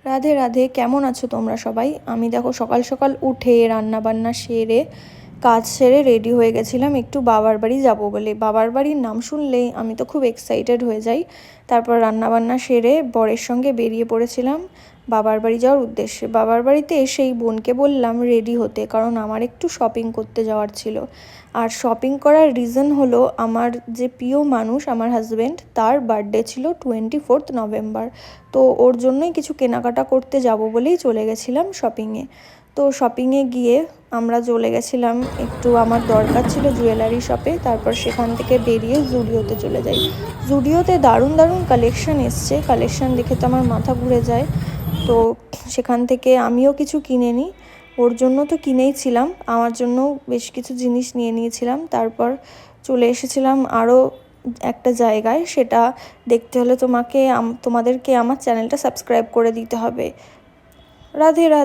রাধে রাধে, কেমন আছো তোমরা সবাই? আমি দেখো সকাল সকাল উঠে রান্না বান্না সেরে কাজ সেরে রেডি হয়ে গেছিলাম একটু বাবার বাড়ি যাব বলে। বাবার বাড়ির নাম শুনলেই আমি তো খুব এক্সাইটেড হয়ে যাই। তারপর রান্না বান্না সেরে বরের সঙ্গে বেরিয়ে পড়েছিলাম বাবার বাড়ি যাওয়ার উদ্দেশ্যে। বাবার বাড়িতে এসেই বোনকে বললাম রেডি হতে, কারণ আমার একটু শপিং করতে যাওয়ার ছিল। আর শপিং করার রিজন হলো, আমার যে প্রিয় মানুষ আমার হাজব্যান্ড, তার বার্থডে ছিল 24 নভেম্বর। তো ওর জন্যই কিছু কেনাকাটা করতে যাব বলেই চলে গেছিলাম শপিংয়ে। তো শপিংয়ে গিয়ে আমরা চলে গেছিলাম, একটু আমার দরকার ছিল জুয়েলারি শপে। তারপর সেখান থেকে বেরিয়ে জুডিওতে চলে যাই। জুডিওতে দারুণ দারুণ কালেকশান এসছে, কালেকশান দেখে তো আমার মাথা ঘুরে যায়। তো সেখান থেকে আমিও কিছু কিনে নিই, ওর জন্য তো কিনেই ছিলাম, আমার জন্য বেশ কিছু জিনিস নিয়ে নিয়েছিলাম। তারপর চলে এসেছিলাম আরও একটা জায়গায়, সেটা দেখতে হলে তোমাদেরকে আমার চ্যানেলটা সাবস্ক্রাইব করে দিতে হবে। রাধে রাধে।